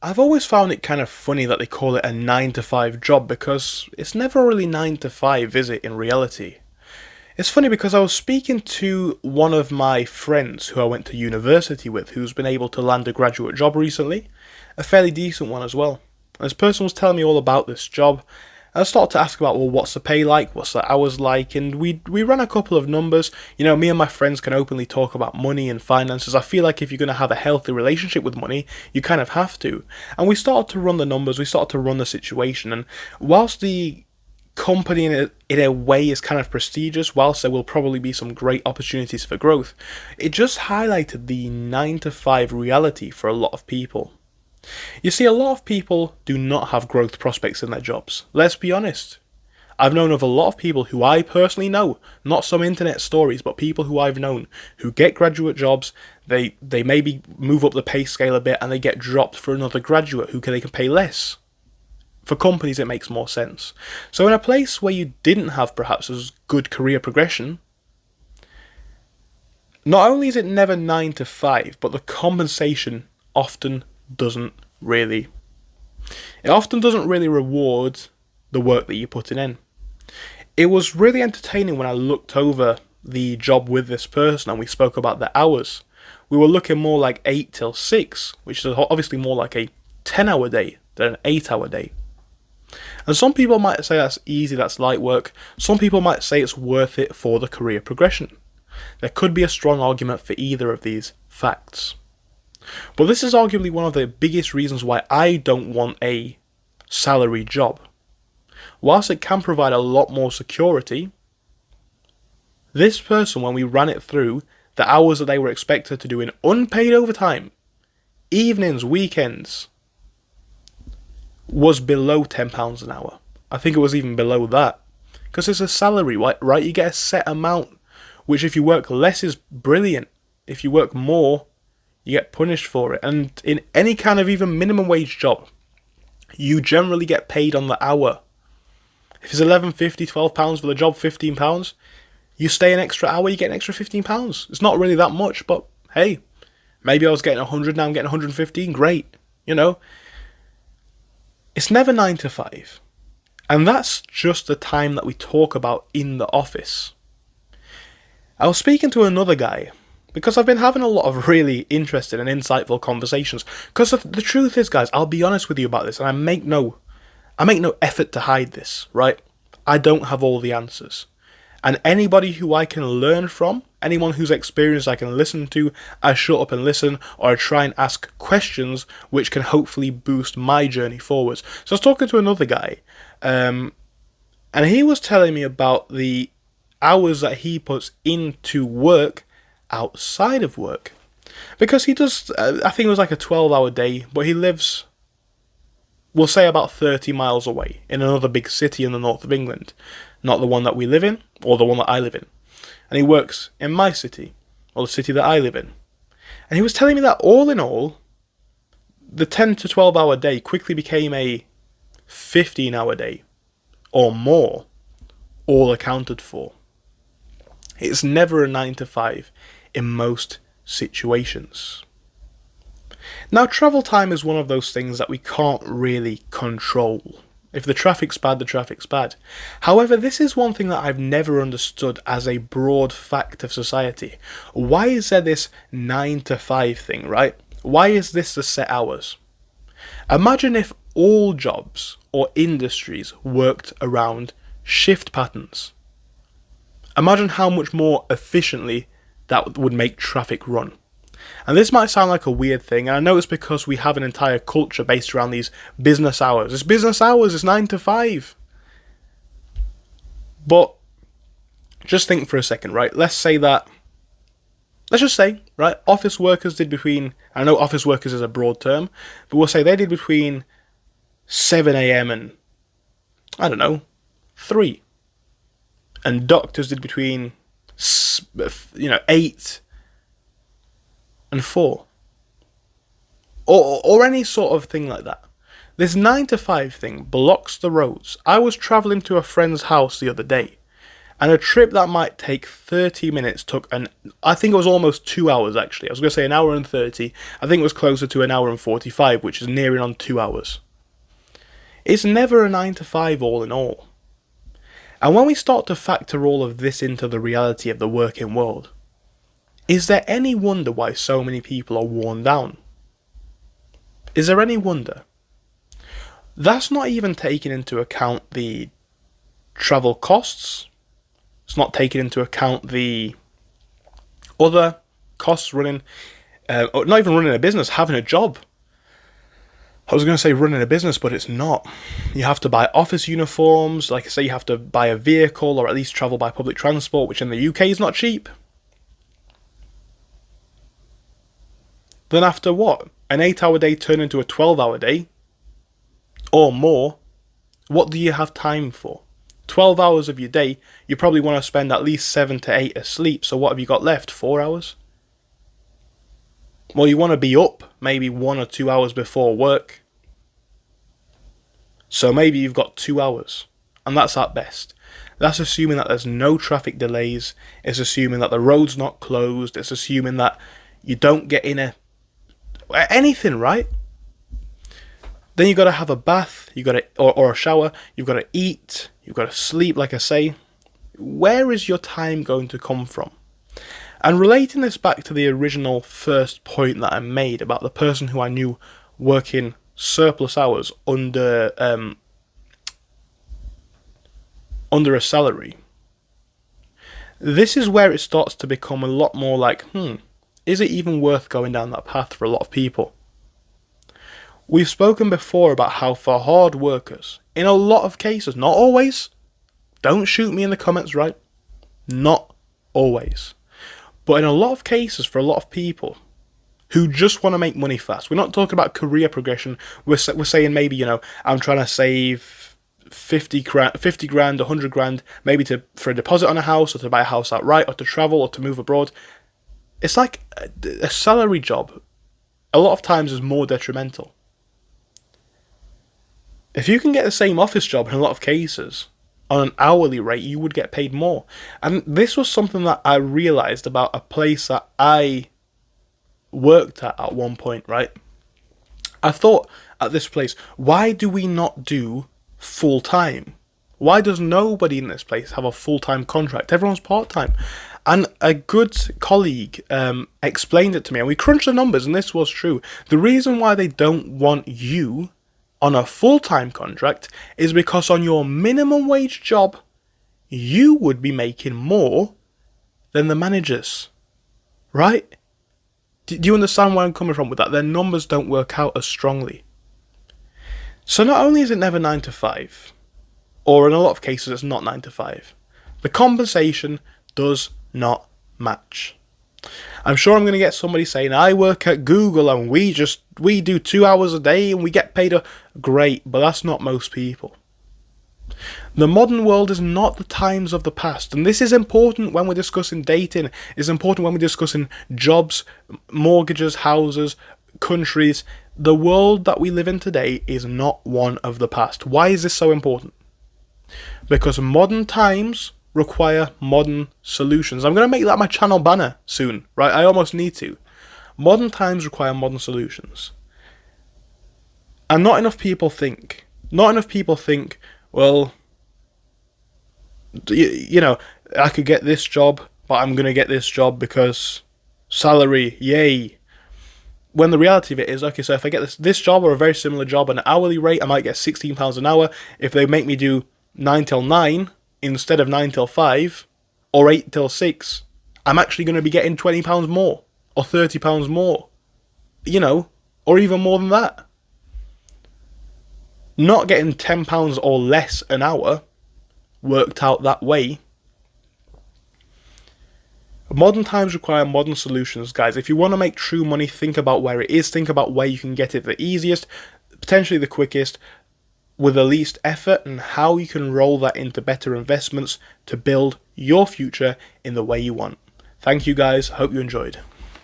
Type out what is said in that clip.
I've always found it kind of funny that they call it a 9 to 5 job because it's never really 9 to 5, is it, in reality? It's funny because I was speaking to one of my friends who I went to university with who's been able to land a graduate job recently, a fairly decent one as well. And this person was telling me all about this job. I started to ask about, well, what's the pay like, what's the hours like, and we ran a couple of numbers. You know, me and my friends can openly talk about money and finances. I feel like if you're going to have a healthy relationship with money, you kind of have to. And we started to run the numbers, we started to run the situation, and whilst the company in a way is kind of prestigious, whilst there will probably be some great opportunities for growth, it just highlighted the 9 to 5 reality for a lot of people. You see, a lot of people do not have growth prospects in their jobs. Let's be honest. I've known of a lot of people who I personally know, not some internet stories, but people who I've known who get graduate jobs, they maybe move up the pay scale a bit and they get dropped for another graduate they can pay less. For companies it makes more sense. So in a place where you didn't have perhaps as good career progression, not only is it never 9 to 5, but the compensation often doesn't really reward the work that you're putting in. It was really entertaining when I looked over the job with this person and we spoke about the hours. We were looking more like 8 till 6, which is obviously more like a 10-hour day than an 8-hour day. And some people might say that's easy, that's light work. Some people might say it's worth it for the career progression. There could be a strong argument for either of these facts. But this is arguably one of the biggest reasons why I don't want a salary job. Whilst it can provide a lot more security, this person, when we ran it through, the hours that they were expected to do in unpaid overtime, evenings, weekends, was below £10 an hour. I think it was even below that. Because it's a salary, right? You get a set amount, which if you work less is brilliant. If you work more, you get punished for it. And in any kind of even minimum wage job, you generally get paid on the hour. If it's £11.50, £12 for the job, £15, you stay an extra hour, you get an extra £15. It's not really that much, but hey, maybe I was getting 100, now I'm getting 115, great. You know, it's never 9 to 5. And that's just the time that we talk about in the office. I was speaking to another guy, because I've been having a lot of really interesting and insightful conversations. Because the truth is, guys, I'll be honest with you about this, and I make no effort to hide this, right? I don't have all the answers. And anybody who I can learn from, anyone whose experience I can listen to, I shut up and listen, or I try and ask questions which can hopefully boost my journey forwards. So I was talking to another guy, and he was telling me about the hours that he puts into work outside of work. Because he does, I think it was like a 12-hour day, but he lives, we'll say, about 30 miles away in another big city in the north of England. Not the one that we live in, or the one that I live in. And he works in my city, or the city that I live in. And he was telling me that all in all, the 10 to 12-hour day quickly became a 15-hour day, or more, all accounted for. It's never a 9 to 5 in most situations. Now, travel time is one of those things that we can't really control. If the traffic's bad, the traffic's bad. However, this is one thing that I've never understood as a broad fact of society. Why is there this 9 to 5 thing, right? Why is this the set hours? Imagine if all jobs or industries worked around shift patterns. Imagine how much more efficiently that would make traffic run. And this might sound like a weird thing, and I know it's because we have an entire culture based around these business hours. It's business hours, it's 9 to 5. But just think for a second, right? Let's just say, right, office workers did between, I know office workers is a broad term, but we'll say they did between 7 a.m. and, I don't know, 3. And doctors did between, 8 and 4. Or any sort of thing like that. This 9 to 5 thing blocks the roads. I was travelling to a friend's house the other day, And a trip that might take 30 minutes took I think it was almost 2 hours actually. I was going to say an hour and 30. I think it was closer to an hour and 45, which is nearing on 2 hours. It's never a 9 to 5 all in all. And when we start to factor all of this into the reality of the working world, is there any wonder why so many people are worn down? Is there any wonder? That's not even taking into account the travel costs. It's not taking into account the other costs running, or not even running a business, having a job. I was going to say running a business, but it's not. You have to buy office uniforms, like I say, you have to buy a vehicle or at least travel by public transport, which in the UK is not cheap. Then after what? An 8-hour day turn into a 12-hour day? Or more? What do you have time for? 12 hours of your day, you probably want to spend at least 7 to 8 asleep, so what have you got left? 4 hours? Well, you want to be up maybe 1 or 2 hours before work. So maybe you've got 2 hours, and that's at best. That's assuming that there's no traffic delays, it's assuming that the road's not closed, it's assuming that you don't get in anything, right? Then you've got to have a bath, or a shower, you've got to eat, you've got to sleep, like I say. Where is your time going to come from? And relating this back to the original first point that I made about the person who I knew working surplus hours under a salary, this is where it starts to become a lot more like, is it even worth going down that path for a lot of people? We've spoken before about how for hard workers, in a lot of cases, not always, don't shoot me in the comments, right? Not always. But in a lot of cases, for a lot of people who just want to make money fast, we're not talking about career progression, we're saying maybe, I'm trying to save 50 grand, 100 grand, maybe for a deposit on a house, or to buy a house outright, or to travel, or to move abroad. It's like a salary job, a lot of times, is more detrimental. If you can get the same office job in a lot of cases on an hourly rate, you would get paid more. And this was something that I realised about a place that I worked at one point, right? I thought at this place, why do we not do full-time? Why does nobody in this place have a full-time contract? Everyone's part-time. And a good colleague explained it to me, and we crunched the numbers, and this was true. The reason why they don't want you on a full-time contract is because on your minimum wage job, you would be making more than the managers. Right? Do you understand where I'm coming from with that? Their numbers don't work out as strongly. So not only is it never 9 to 5, or in a lot of cases it's not 9 to 5, the compensation does not match. I'm sure I'm going to get somebody saying, I work at Google and we do 2 hours a day and we get paid great, but that's not most people. The modern world is not the times of the past, and this is important when we're discussing dating, it's important when we're discussing jobs, mortgages, houses, countries. The world that we live in today is not one of the past. Why is this so important? Because modern times require modern solutions. I'm going to make that my channel banner soon, right? I almost need to. Modern times require modern solutions. And not enough people think, well, I could get this job, but I'm going to get this job because salary, yay. When the reality of it is, okay, so if I get this job or a very similar job, an hourly rate, I might get £16 an hour. If they make me do 9 till 9, instead of 9 till 5, or 8 till 6, I'm actually going to be getting £20 more, or £30 more, or even more than that. Not getting £10 or less an hour worked out that way. Modern times require modern solutions, guys. If you want to make true money, think about where it is, think about where you can get it the easiest, potentially the quickest, with the least effort, and how you can roll that into better investments to build your future in the way you want. Thank you guys, hope you enjoyed.